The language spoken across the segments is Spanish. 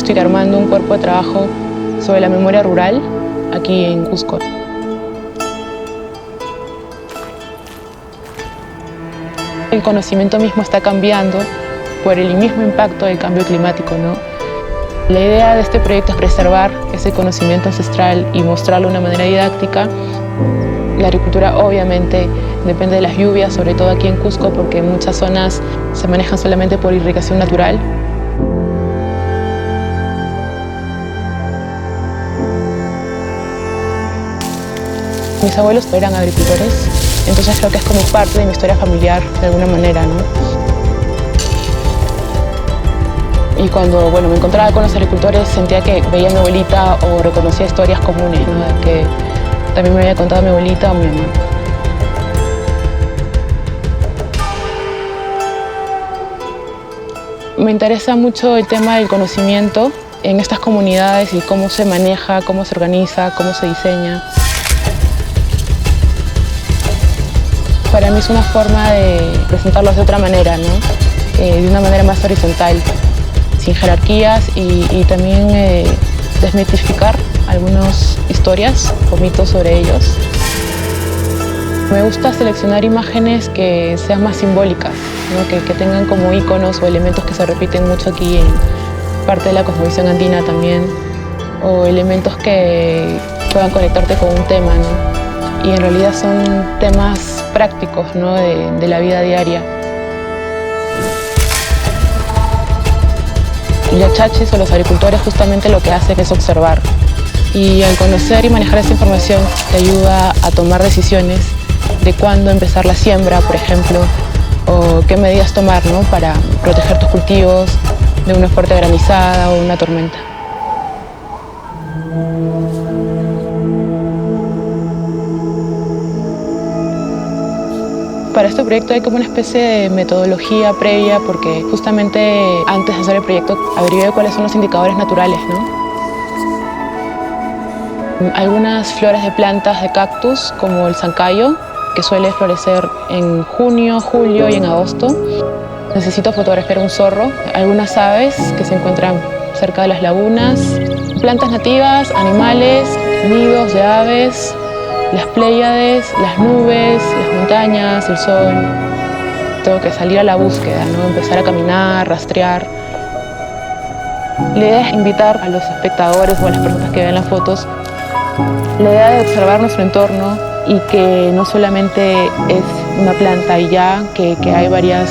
estoy armando un cuerpo de trabajo sobre la memoria rural aquí en Cusco. El conocimiento mismo está cambiando por el mismo impacto del cambio climático, ¿no? La idea de este proyecto es preservar ese conocimiento ancestral y mostrarlo de una manera didáctica. La agricultura obviamente depende de las lluvias, sobre todo aquí en Cusco, porque en muchas zonas se manejan solamente por irrigación natural. Mis abuelos eran agricultores, entonces creo que es como parte de mi historia familiar de alguna manera, ¿no? Y cuando me encontraba con los agricultores sentía que veía a mi abuelita o reconocía historias comunes, ¿no? Que también me había contado mi abuelita o mi mamá. Me interesa mucho el tema del conocimiento en estas comunidades y cómo se maneja, cómo se organiza, cómo se diseña. Para mí es una forma de presentarlos de otra manera, ¿no? De una manera más horizontal, sin jerarquías y también desmitificar algunas historias o mitos sobre ellos. Me gusta seleccionar imágenes que sean más simbólicas, ¿no? que tengan como íconos o elementos que se repiten mucho aquí en parte de la cosmovisión andina también, o elementos que puedan conectarte con un tema, ¿no? Y en realidad son temas prácticos, ¿no? de la vida diaria. Los chachis o los agricultores justamente lo que hacen es observar. Y al conocer y manejar esa información te ayuda a tomar decisiones de cuándo empezar la siembra, por ejemplo, o qué medidas tomar, ¿no? Para proteger tus cultivos de una fuerte granizada o una tormenta. Para este proyecto hay como una especie de metodología previa porque justamente antes de hacer el proyecto averigué cuáles son los indicadores naturales, ¿no? Algunas flores de plantas de cactus como el zancayo, que suele florecer en junio, julio y en agosto. Necesito fotografiar un zorro, algunas aves que se encuentran cerca de las lagunas, plantas nativas, animales, nidos de aves, las pléyades, las nubes, las montañas, el sol. Tengo que salir a la búsqueda, ¿no? Empezar a caminar, rastrear. La idea es invitar a los espectadores o a las personas que vean las fotos la idea de observar nuestro entorno y que no solamente es una planta y ya, que hay varias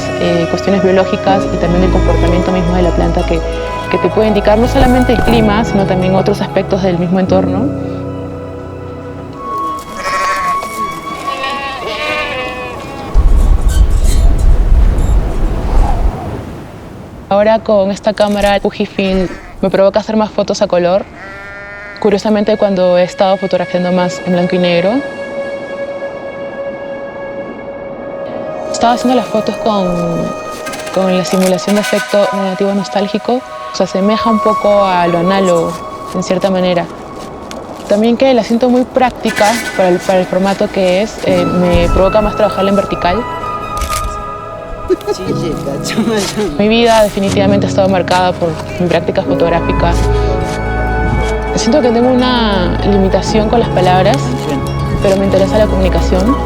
cuestiones biológicas y también el comportamiento mismo de la planta que te puede indicar no solamente el clima, sino también otros aspectos del mismo entorno. Ahora con esta cámara Fujifilm me provoca hacer más fotos a color. Curiosamente, cuando he estado fotografiando más en blanco y negro, estaba haciendo las fotos con la simulación de efecto negativo nostálgico. Se asemeja un poco a lo análogo, en cierta manera. También que la siento muy práctica para el formato que es, me provoca más trabajarla en vertical. Mi vida definitivamente ha estado marcada por mi práctica fotográfica. Siento que tengo una limitación con las palabras, pero me interesa la comunicación.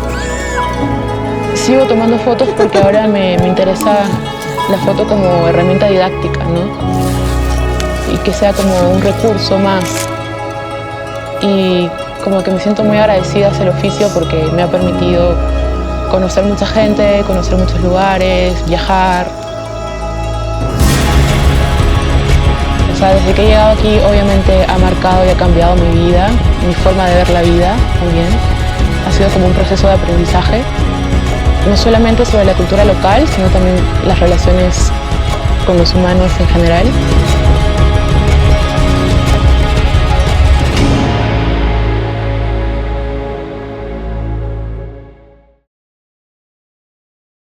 Sigo tomando fotos porque ahora me interesa la foto como herramienta didáctica, ¿no? Y que sea como un recurso más. Y como que me siento muy agradecida hacia el oficio porque me ha permitido conocer mucha gente, conocer muchos lugares, viajar. O sea, desde que he llegado aquí, obviamente ha marcado y ha cambiado mi vida, mi forma de ver la vida también. Ha sido como un proceso de aprendizaje, no solamente sobre la cultura local, sino también las relaciones con los humanos en general.